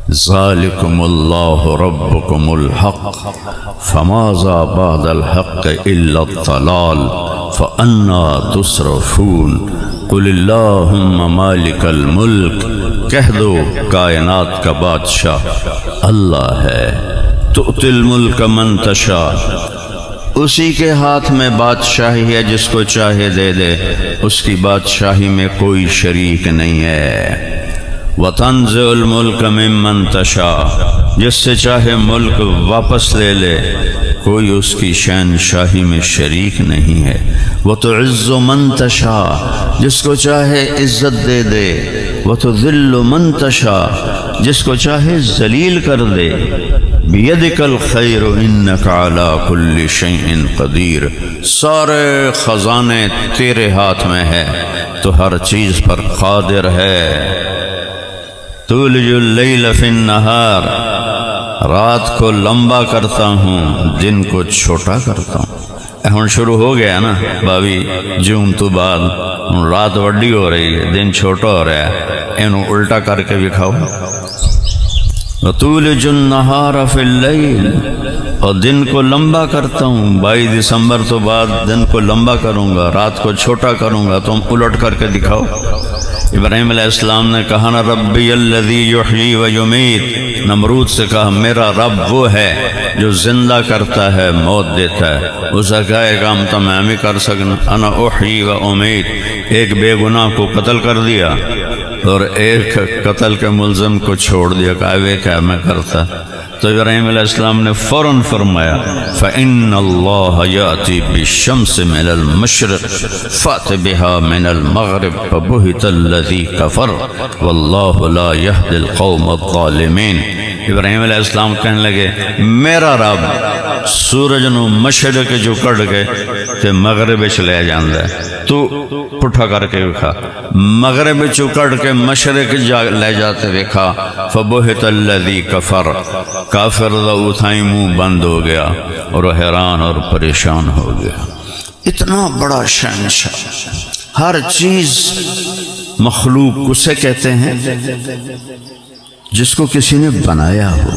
ذالکم اللہ ربکم الحق فماذا بعد الحق الا الضلال فأنا تصرفون قل اللہم مالک الملک، کہہ دو کائنات کا بادشاہ اللہ ہے، تؤتی الملک من تشاء، اسی کے ہاتھ میں بادشاہی ہے، جس کو چاہے دے دے، اس کی بادشاہی میں کوئی شریک نہیں ہے۔ وَتَنزِعُ الْمُلْكَ مِمَّن تَشَاءُ، جس سے چاہے ملک واپس لے لے، کوئی اس کی شہنشاہی میں شریک نہیں ہے۔ وَتُعِزُّ مَن تَشَاءُ، جس کو چاہے عزت دے دے، وَتُذِلُّ مَن تَشَاءُ، جس کو چاہے ذلیل کر دے۔ بِيَدِكَ الْخَيْرُ إِنَّكَ عَلَى كُلِّ شَيْءٍ قَدِيرٌ، سارے خزانے تیرے ہاتھ میں ہے، تو ہر چیز پر قادر ہے۔ تولج اللیل فی النہار، رات کو لمبا کرتا ہوں، دن کو چھوٹا کرتا ہوں۔ ہن شروع ہو گیا نا بابی، جون تو بعد رات وڈی ہو رہی ہے، دن چھوٹا ہو رہا ہے، انہوں الٹا کر کے بھی کھاؤ۔ وَتُولِجُ النَّهَارَ فِي اللَّيْلِ، اور دن کو لمبا کرتا ہوں، 22 دسمبر تو بعد دن کو لمبا کروں گا، رات کو چھوٹا کروں گا، تم الٹ کر کے دکھاؤ۔ ابراہیم علیہ السلام نے کہا نا ربی الذی یحیی و یمیت، نمرود سے کہا میرا رب وہ ہے جو زندہ کرتا ہے موت دیتا ہے۔ اسے کہا ایک کام تو میں بھی کر سکنا، انا احیی و امیت، ایک بے گناہ کو قتل کر دیا اور ایک قتل کے ملزم کو چھوڑ دیا، کہا وہ کیا میں کرتا۔ تو ابراہیم علیہ السلام نے فوراً فرمایا فَإِنَّ اللَّهَ يَأْتِي بِالشَّمْسِ مِنَ الْمَشْرِقِ فَأْتِ بِهَا مِنَ الْمَغْرِبِ فَبُهِتَ الَّذِي كَفَرَ وَاللَّهُ لَا يَهْدِي الْقَوْمَ الظَّالِمِينَ۔ ابراہیم علیہ السلام کہنے لگے میرا رب سورج نو مشرق جو کڑ کے تے مغرب چ لے جاندا ہے، تو پٹھا کر کے وکھا، مغرب چ کڑ کے مشرق لے جاتے وکھا۔ فبہت الذی کفر، کافر دا اتھائی منہ بند ہو گیا اور وہ حیران اور پریشان ہو گیا۔ اتنا بڑا شہنشاہ، ہر چیز مخلوق اسے کہتے ہیں جس کو کسی نے بنایا ہو،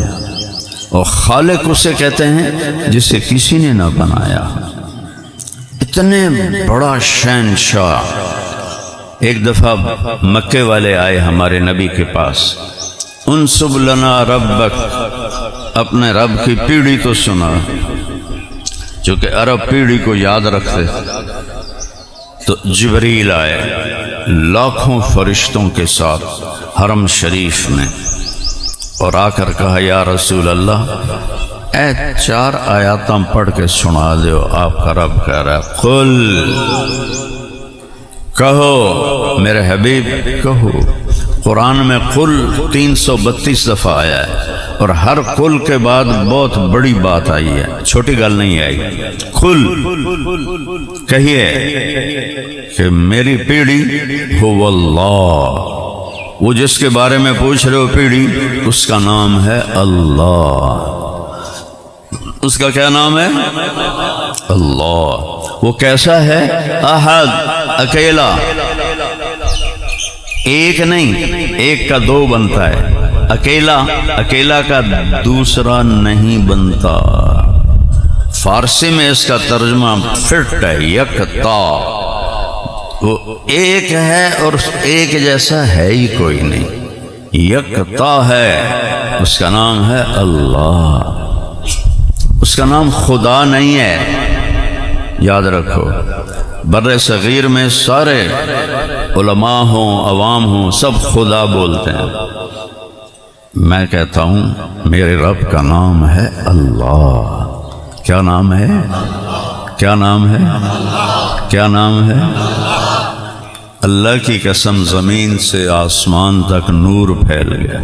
اور خالق اسے کہتے ہیں جسے کسی نے نہ بنایا ہو۔ اتنے بڑا شہنشاہ۔ ایک دفعہ مکے والے آئے ہمارے نبی کے پاس، انصب لنا ربک، اپنے رب کی پیڑھی تو سنا، چونکہ عرب پیڑھی کو یاد رکھتے۔ تو جبریل آئے لاکھوں فرشتوں کے ساتھ حرم شریف میں، اور آ کر کہا یا رسول اللہ اے 4 آیاتاں پڑھ کے سنا دیو۔ آپ کا رب کہہ رہا ہے قل، کہو میرے حبیب کہو۔ قرآن میں قل 332 دفعہ آیا ہے، اور ہر قل کے بعد بہت بڑی بات آئی ہے، چھوٹی گل نہیں آئی۔ قل کہیے کہ میری پیڑھی هو اللہ، وہ جس کے بارے میں پوچھ رہے ہو پیڑھی، اس کا نام ہے اللہ۔ اس کا کیا نام ہے؟ اللہ۔ وہ کیسا ہے؟ احد، اکیلا، ایک نہیں، ایک کا 2 بنتا ہے، اکیلا کا دوسرا نہیں بنتا۔ فارسی میں اس کا ترجمہ فٹ ہے، یکتا، وہ ایک ہے اور ایک جیسا ہے ہی کوئی نہیں، یکتا ہے، اس کا نام ہے اللہ۔ اس کا نام خدا نہیں ہے، یاد رکھو۔ بر صغیر میں سارے علماء ہوں عوام ہوں سب خدا بولتے ہیں، میں کہتا ہوں میرے رب کا نام ہے اللہ۔ کیا نام ہے؟ کیا نام ہے؟ کیا نام ہے؟ اللہ کی قسم زمین سے آسمان تک نور پھیل گیا،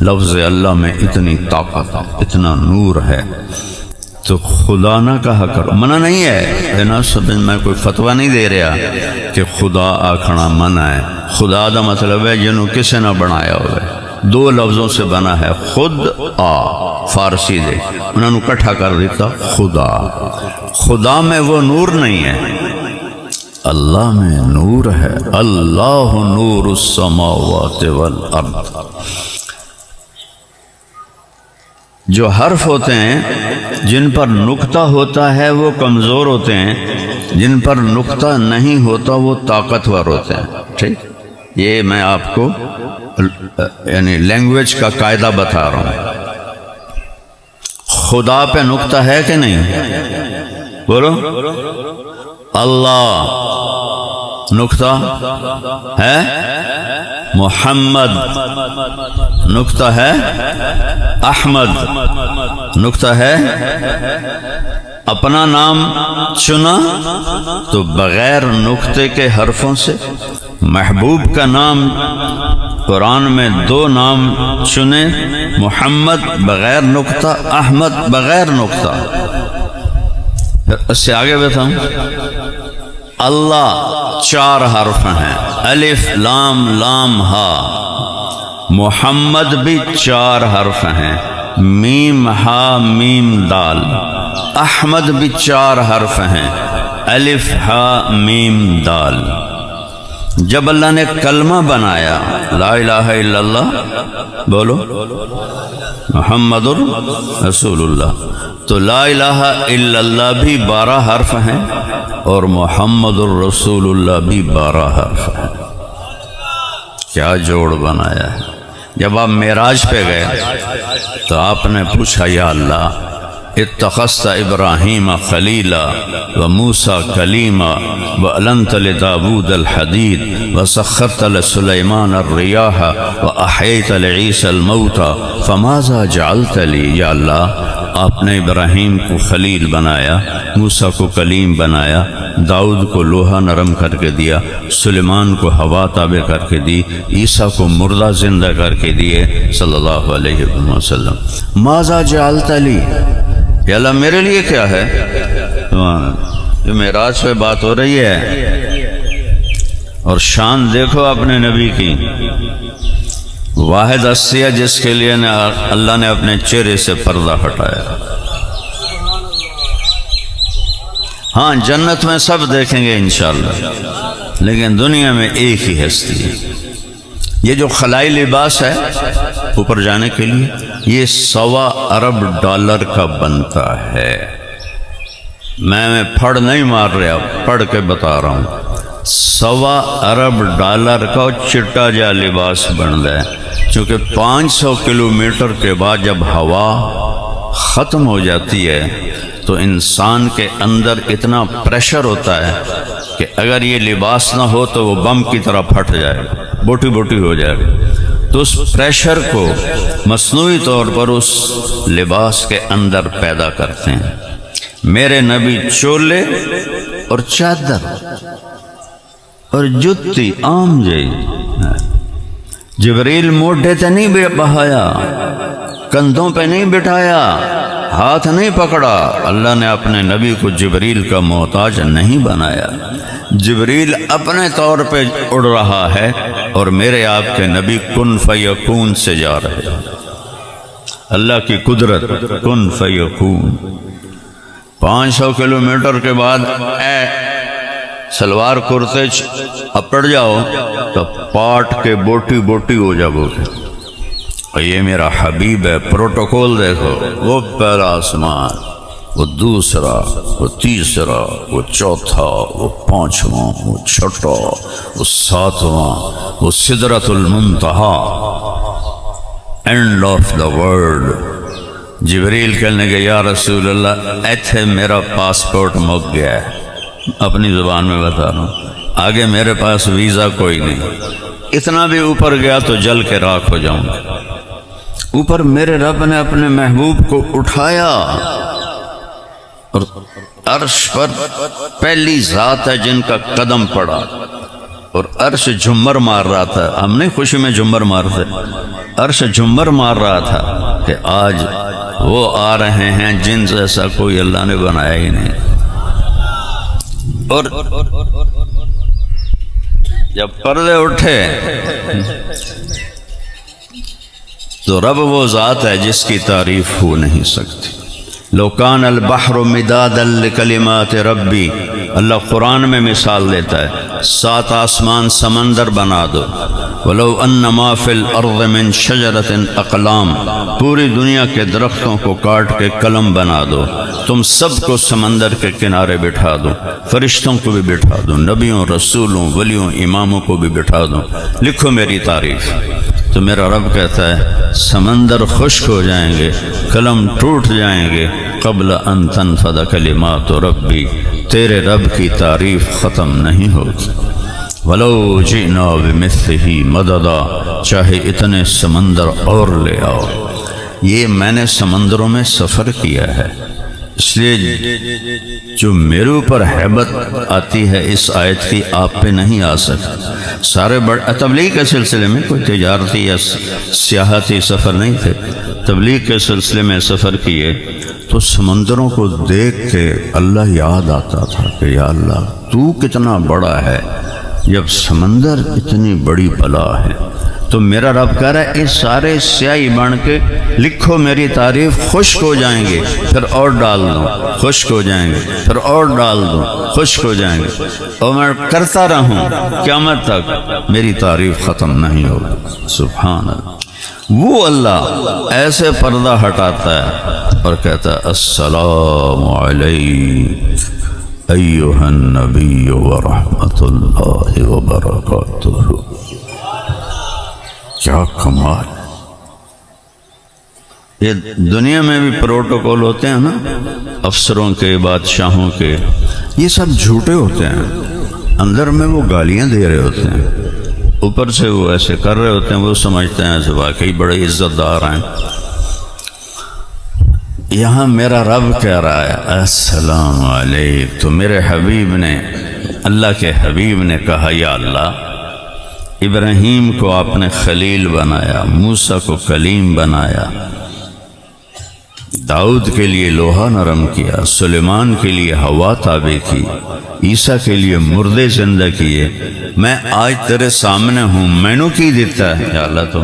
لفظ اللہ میں اتنی طاقت، اتنا نور ہے، تو خدا نہ کہا کرو۔ منع نہیں ہے نا، سب میں کوئی فتویٰ نہیں دے رہا کہ خدا آکھنا منع ہے۔ خدا دا مطلب ہے جنہوں کسے نہ بنایا ہوئے، 2 لفظوں سے بنا ہے، خود آ فارسی دے، انہوں نے کٹھا کر دیتا خدا۔ خدا میں وہ نور نہیں ہے، اللہ میں نور ہے۔ اللہ نور السماوات والارض۔ جو حرف ہوتے ہیں جن پر نقطہ ہوتا ہے وہ کمزور ہوتے ہیں، جن پر نقطہ نہیں ہوتا وہ طاقتور ہوتے ہیں. ٹھیک، یہ میں آپ کو یعنی لینگویج کا قاعدہ بتا رہا ہوں. خدا پہ نقطہ ہے کہ نہیں؟ بولو. اللہ نقطہ ہے، محمد نقطہ ہے، احمد نقطہ ہے. اپنا نام چنا تو بغیر نقطے کے حرفوں سے. محبوب کا نام قرآن میں 2 نام چنے، محمد بغیر نقطہ، احمد بغیر نقطہ. اس سے آگے بتاؤں، اللہ 4 حرف ہیں، الف لام لام ہا. محمد بھی 4 حرف ہیں، میم ہا میم دال. احمد بھی 4 حرف ہیں، الف ہا میم دال. جب اللہ نے کلمہ بنایا لا الہ الا اللہ، بولو محمد رسول اللہ، تو لا الہ الا اللہ بھی 12 حرف ہیں اور محمد الرسول اللہ بھی 12 حرف ہیں. کیا جوڑ بنایا ہے. جب آپ معراج پہ گئے تو آپ نے پوچھا یا اللہ اتخذت ابراہیم خلیلا وموسیٰ کلیما وَأَلَنْتَ لِدَاوُودَ الْحَدِيدَ وَسَخَّرْتَ لِسُلَيْمَانَ الرِّيَاحَ وَأَحْيَيْتَ لِعِيسَى الْمَوْتَى فَمَاذَا جَعَلْتَ لِي. یا اللہ آپ نے ابراہیم کو خلیل بنایا، موسیٰ کو کلیم بنایا، داؤد کو لوہا نرم کر کے دیا، سلیمان کو ہوا تابع کر کے دی، عیسیٰ کو مردہ زندہ کر کے دیے صلی اللہ علیہ وسلم. ماذا جعلت لی، یا اللہ میرے لیے کیا ہے. یہ معراج پہ بات ہو رہی ہے. اور شان دیکھو اپنے نبی کی. واحد ہستی ہے جس کے لیے اللہ نے اپنے چہرے سے پردہ ہٹایا. ہاں جنت میں سب دیکھیں گے انشاءاللہ، لیکن دنیا میں ایک ہی ہستی ہے. یہ جو خلائی لباس ہے اوپر جانے کے لیے، یہ $100 ارب کا بنتا ہے. میں پھڑ نہیں مار رہا، پڑھ کے بتا رہا ہوں. $100 ارب کا چٹا جا لباس بن رہا ہے. چونکہ 500 کلومیٹر کے بعد جب ہوا ختم ہو جاتی ہے تو انسان کے اندر اتنا پریشر ہوتا ہے کہ اگر یہ لباس نہ ہو تو وہ بم کی طرح پھٹ جائے گا، بوٹی بوٹی ہو جائے گا. تو اس پریشر کو مصنوعی طور پر اس لباس کے اندر پیدا کرتے ہیں. میرے نبی چولے اور چادر اور جتی عام جائی. جبریل موڈے تے نہیں بہایا، کندھوں پہ نہیں بٹھایا، ہاتھ نہیں پکڑا. اللہ نے اپنے نبی کو جبریل کا محتاج نہیں بنایا. جبریل اپنے طور پہ اڑ رہا ہے اور میرے آپ کے نبی کن فیکون سے جا رہے ہیں. اللہ کی قدرت کن فیکون. 500 کلومیٹر کے بعد اے سلوار کرتے اپڑ جاؤ تو پاٹ کے بوٹی بوٹی ہو جاؤ گے. یہ میرا حبیب ہے. پروٹوکول دیکھو، وہ پہلا آسمان، وہ دوسرا، وہ تیسرا، وہ چوتھا، وہ 5واں، وہ چھٹا، وہ 7واں، وہ سدرۃ المنتہا، اینڈ آف دا ورلڈ. جبریل کہنے کہ یا رسول اللہ ایتھے میرا پاسپورٹ مک گیا ہے. اپنی زبان میں بتا رہا ہوں، آگے میرے پاس ویزا کوئی نہیں. اتنا بھی اوپر گیا تو جل کے راکھ ہو جاؤں گا. اوپر میرے رب نے اپنے محبوب کو اٹھایا اور عرش پر پہلی ذات ہے جن کا قدم پڑا اور عرش جھمر مار رہا تھا. ہم نہیں خوشی میں جھمر مارتے، عرش جھمر مار رہا تھا کہ آج وہ آ رہے ہیں جن جیسا کوئی اللہ نے بنایا ہی نہیں. اور جب پردے اٹھے تو رب وہ ذات ہے جس کی تعریف ہو نہیں سکتی. لو کان البحر مدادا لکلمات ربی، اللہ قرآن میں مثال دیتا ہے. 7 آسمان سمندر بنا دو ولو ان ما فی الارض من شجرۃ اقلام، پوری دنیا کے درختوں کو کاٹ کے قلم بنا دو، تم سب کو سمندر کے کنارے بٹھا دو، فرشتوں کو بھی بٹھا دو، نبیوں رسولوں ولیوں اماموں کو بھی بٹھا دو، لکھو میری تعریف، تو میرا رب کہتا ہے سمندر خشک ہو جائیں گے، قلم ٹوٹ جائیں گے، قبل ان تنفد کلمات ربی، تیرے رب کی تعریف ختم نہیں ہوگی۔ وَلَوْ جِئْنَا بِمِثْلِهِ مَدَدًا، چاہے اتنے سمندر اور لے آؤ۔ یہ میں نے سمندروں میں سفر کیا ہے، اس لیے جو میرے اوپر ہیبت آتی ہے اس آیت کی آپ پہ نہیں آ سکتی۔ سارے بڑے تبلیغ کے سلسلے میں کوئی تجارتی یا سیاحتی سفر نہیں تھے، تبلیغ کے سلسلے میں سفر کیے تو سمندروں کو دیکھ کے اللہ یاد آتا تھا کہ یا اللہ تو کتنا بڑا ہے، جب سمندر اتنی بڑی بلا ہے تو میرا رب کہہ رہا ہے اس سارے سیاہی بن کے لکھو میری تعریف، خشک ہو جائیں گے پھر اور ڈال دوں، خشک ہو جائیں گے پھر اور ڈال دوں، خشک ہو جائیں گے، اور میں کرتا رہوں قیامت تک، میری تعریف ختم نہیں ہوگی۔ سبحان اللہ، وہ اللہ ایسے پردہ ہٹاتا ہے اور کہتا ہے السلام علیک ایھا النبی ورحمۃ اللہ وبرکاتہ۔ کیا کمال! یہ دنیا میں بھی پروٹوکول ہوتے ہیں نا، افسروں کے، بادشاہوں کے، یہ سب جھوٹے ہوتے ہیں، اندر میں وہ گالیاں دے رہے ہوتے ہیں، اوپر سے وہ ایسے کر رہے ہوتے ہیں، وہ سمجھتے ہیں ایسے واقعی بڑے عزت دار ہیں۔ یہاں میرا رب کہہ رہا ہے السلام علیک، تو میرے حبیب نے، اللہ کے حبیب نے کہا یا اللہ ابراہیم کو آپ نے خلیل بنایا، موسیٰ کو کلیم بنایا، داؤد کے لیے لوہا نرم کیا، سلیمان کے لیے ہوا تابع کی، عیسیٰ کے لیے مردے زندہ کیے، میں آج تیرے سامنے ہوں، میں نے کی دیتا ہے یا اللہ تو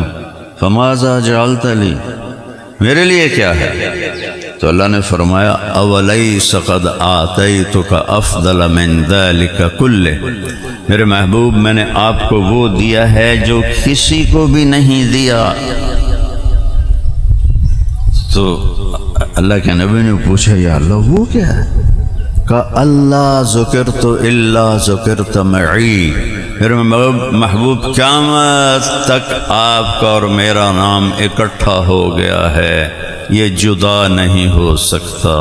فماذا جعلت لی، میرے لیے کیا ہے؟ تو اللہ نے فرمایا اولیس قد آتیتک افضل من ذلک کلہ، میرے محبوب میں نے آپ کو وہ دیا ہے جو کسی کو بھی نہیں دیا۔ تو اللہ کے نبی نے پوچھا یا اللہ وہ کیا ہے؟ کہا اللہ ذکرت الا ذکرت معی، میرے محبوب قیامت تک آپ کا اور میرا نام اکٹھا ہو گیا ہے، یہ جدا نہیں ہو سکتا۔